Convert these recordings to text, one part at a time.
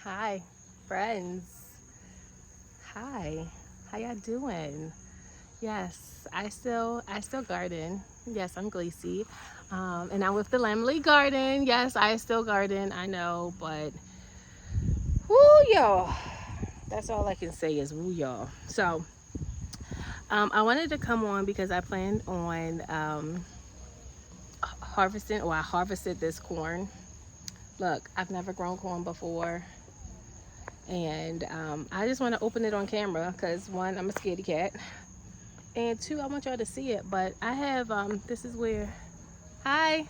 Hi, friends. Hi, how y'all doing? Yes, I still garden. Yes, I'm Glacy, and I'm with the Lamley Garden. Yes, I still garden. I know, but woo, y'all. That's all I can say is woo, y'all. So, I wanted to come on because I planned on harvesting, or I harvested this corn. Look, I've never grown corn before. And I just want to open it on camera because one, I'm a scaredy cat, and two, I want y'all to see it. But I have this is where, hi,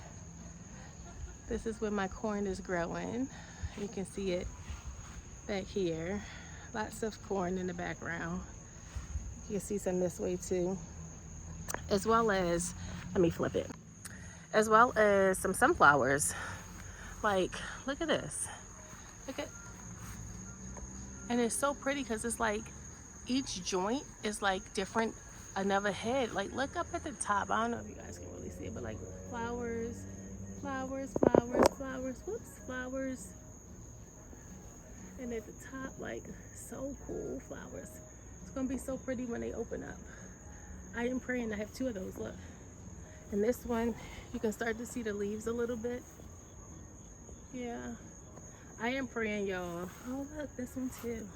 this is where my corn is growing. You can see it back here. Lots of corn in the background. You can see some this way too, as well as, let me flip it, as well as some sunflowers. Like, look at this. Look at, and it's so pretty because it's like each joint is like different, another head. Like, look up at the top. I don't know if you guys can really see it, but like flowers, flowers, flowers, flowers, whoops, flowers. And at the top, like, so cool flowers. It's gonna be so pretty when they open up. I am praying. I have two of those, look. And this one, you can start to see the leaves a little bit. Yeah, I am praying, y'all. Oh, look, this one too.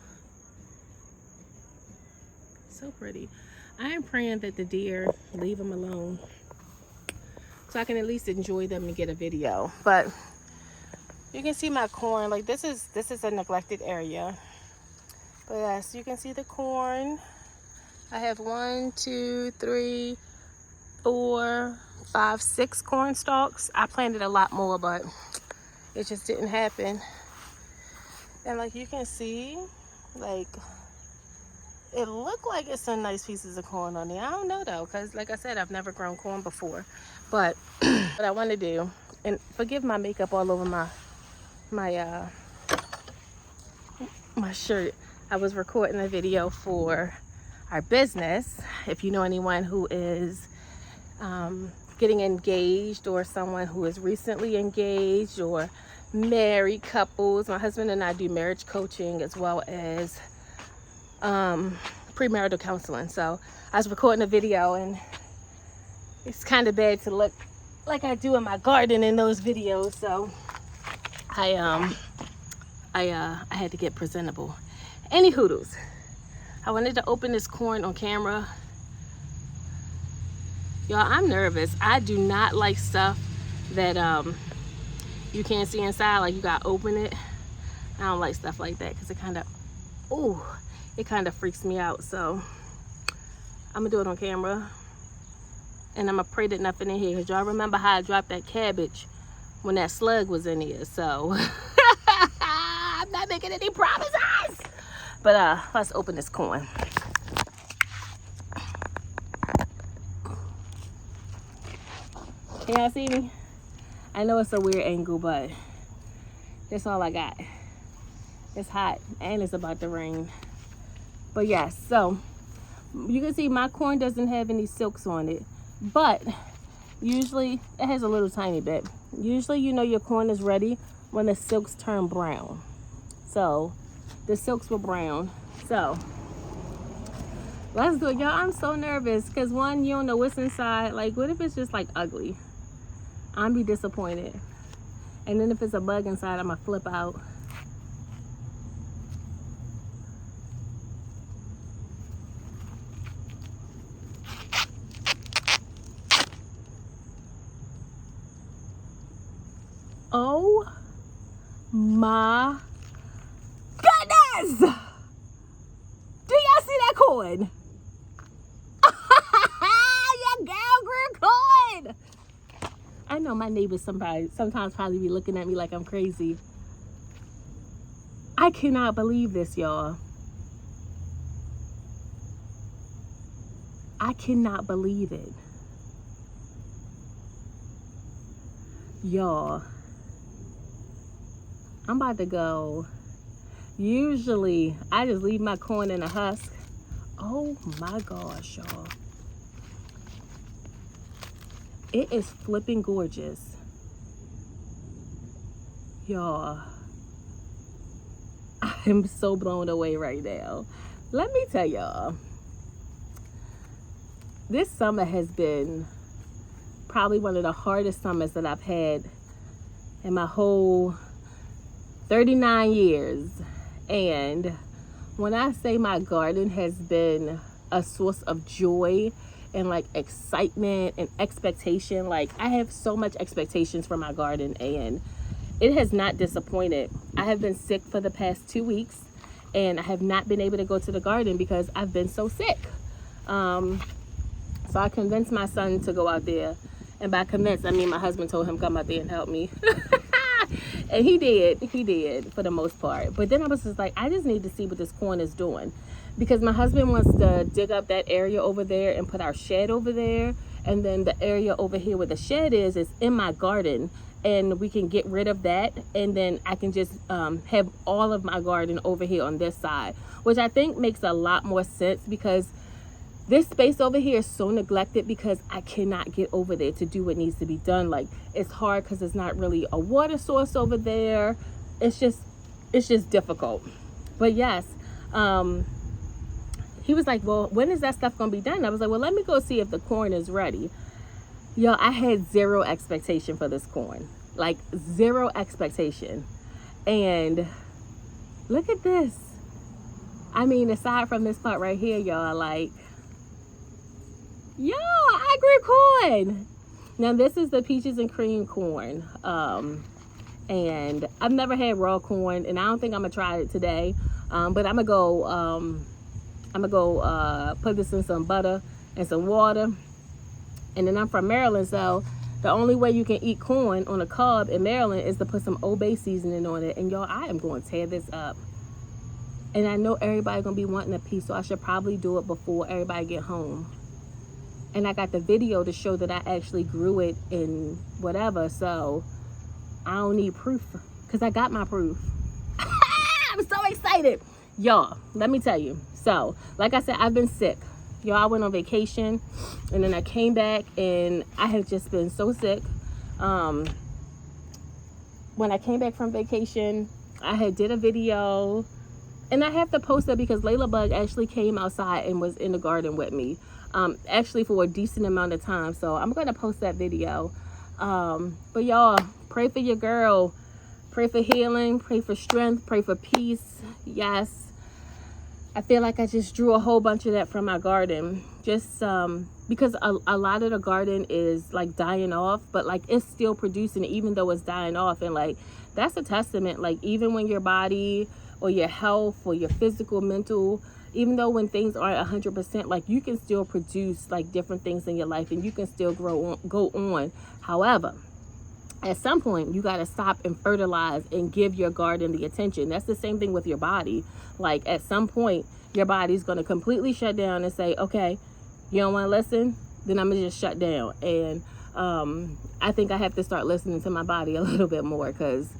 So pretty. I am praying that the deer leave them alone so I can at least enjoy them and get a video. But you can see my corn. Like, this is a neglected area. But yes, you can see the corn. I have 1, 2, 3, 4, 5, 6 corn stalks. I planted a lot more, but it just didn't happen. And like you can see, like, it looked like it's some nice pieces of corn on there. I don't know though, because like I said, I've never grown corn before. But what I want to do, and forgive my makeup all over my my shirt. I was recording a video for our business. If you know anyone who is getting engaged, or someone who is recently engaged, or married couples, my husband and I do marriage coaching as well as premarital counseling. So I was recording a video, and it's kind of bad to look like I do in my garden in those videos. So I had to get presentable. Any hoodles, I wanted to open this corn on camera. Y'all, I'm nervous. I do not like stuff that you can't see inside. Like, you gotta open it. I don't like stuff like that because it kind of freaks me out. So I'm gonna do it on camera, and I'm gonna pray that nothing in here, because y'all remember how I dropped that cabbage when that slug was in here. So I'm not making any promises. But let's open this corn. Can y'all see me? I know it's a weird angle, but that's all I got. It's hot and it's about to rain. But yes, so you can see my corn doesn't have any silks on it, but usually it has a little tiny bit. Usually, you know, your corn is ready when the silks turn brown. So the silks were brown. So let's do it, y'all. I'm so nervous because one, you don't know what's inside. Like, what if it's just like ugly? I'm be disappointed. And then if it's a bug inside, I'm gonna flip out. Oh my goodness! Do y'all see that corn? Your girl grew corn! I know my neighbors sometimes probably be looking at me like I'm crazy. I cannot believe this, y'all. I cannot believe it. Y'all, I'm about to go. Usually, I just leave my corn in a husk. Oh my gosh, y'all. It is flipping gorgeous. Y'all. I'm so blown away right now. Let me tell y'all, this summer has been probably one of the hardest summers that I've had in my whole 39 years. And when I say my garden has been a source of joy and like excitement and expectation, like I have so much expectations for my garden, and it has not disappointed. I have been sick for the past 2 weeks, and I have not been able to go to the garden because I've been so sick. So I convinced my son to go out there, and by convinced I mean my husband told him come out there and help me. And he did for the most part. But then I was just like, I just need to see what this corn is doing, because my husband wants to dig up that area over there and put our shed over there, and then the area over here where the shed is in my garden, and we can get rid of that, and then I can just have all of my garden over here on this side, which I think makes a lot more sense, because this space over here is so neglected because I cannot get over there to do what needs to be done. Like, it's hard because there's not really a water source over there. It's just difficult. But yes, he was like, well, when is that stuff gonna be done? I was like, well, let me go see if the corn is ready. Yo, I had zero expectation for this corn, like zero expectation. And look at this. I mean, aside from this part right here, y'all, like, yo, I grew corn. Now this is the peaches and cream corn. And I've never had raw corn, and I don't think I'm gonna try it today. But I'm gonna go put this in some butter and some water. And then I'm from Maryland, so the only way you can eat corn on a cob in Maryland is to put some Old Bay seasoning on it. And y'all, I am going to tear this up. And I know everybody gonna be wanting a piece, so I should probably do it before everybody get home. And I got the video to show that I actually grew it in whatever, so I don't need proof, because I got my proof. I'm so excited. Y'all, let me tell you. So, like I said, I've been sick. Y'all, I went on vacation, and then I came back, and I have just been so sick. When I came back from vacation, I had did a video, and I have to post it because Layla Bug actually came outside and was in the garden with me. Actually for a decent amount of time, so I'm going to post that video. But y'all, pray for your girl. Pray for healing, pray for strength, pray for peace. Yes, I feel like I just drew a whole bunch of that from my garden, just because a lot of the garden is like dying off, but like it's still producing even though it's dying off. And like that's a testament, like even when your body or your health or your physical, mental, even though when things aren't 100%, like you can still produce like different things in your life, and you can still go on. However, at some point you got to stop and fertilize and give your garden the attention. That's the same thing with your body. Like at some point your body's going to completely shut down and say, okay, you don't want to listen, then I'm gonna just shut down. And I think I have to start listening to my body a little bit more, because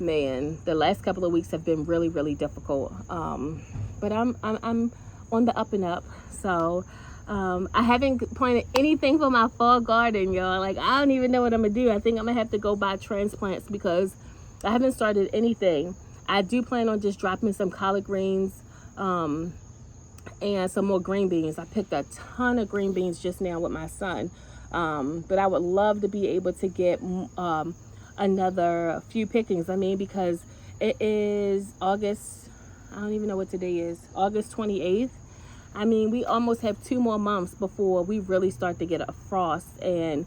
man, the last couple of weeks have been really, really difficult. But I'm on the up and up. So I haven't planted anything for my fall garden, y'all. Like, I don't even know what I'm gonna do. I think I'm gonna have to go buy transplants because I haven't started anything. I do plan on just dropping some collard greens and some more green beans. I picked a ton of green beans just now with my son. But I would love to be able to get another few pickings. I mean, because it is August, I don't even know what today is, August 28th. I mean, we almost have 2 more months before we really start to get a frost, and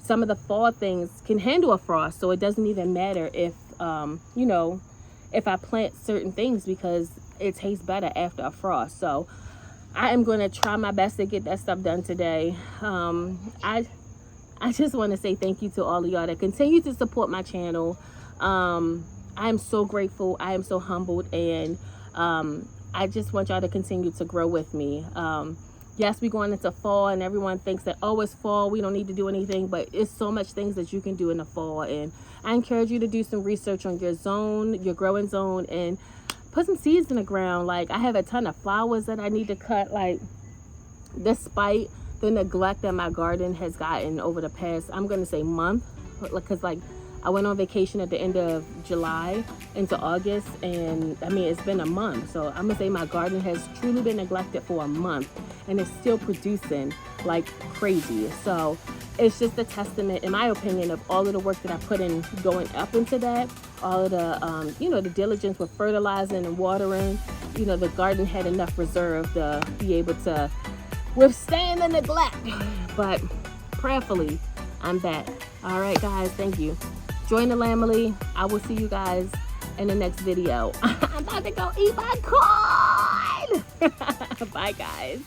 some of the fall things can handle a frost, so it doesn't even matter if you know, if I plant certain things, because it tastes better after a frost. So I am going to try my best to get that stuff done today. I just want to say thank you to all of y'all that continue to support my channel. I am so grateful. I am so humbled, and I just want y'all to continue to grow with me. Yes, we're going into fall, and everyone thinks that, oh, it's fall, we don't need to do anything, but it's so much things that you can do in the fall. And I encourage you to do some research on your zone, your growing zone, and put some seeds in the ground. Like, I have a ton of flowers that I need to cut, like, despite the neglect that my garden has gotten over the past, I'm gonna say month, because like I went on vacation at the end of July into August, and I mean, it's been a month. So I'm gonna say my garden has truly been neglected for a month, and it's still producing like crazy. So it's just a testament, in my opinion, of all of the work that I put in going up into that, all of the, you know, the diligence with fertilizing and watering. You know, the garden had enough reserve to be able to withstand the neglect. But prayerfully, I'm back. All right, guys, thank you. Join the Lamely. I will see you guys in the next video. I'm about to go eat my corn. Bye, guys.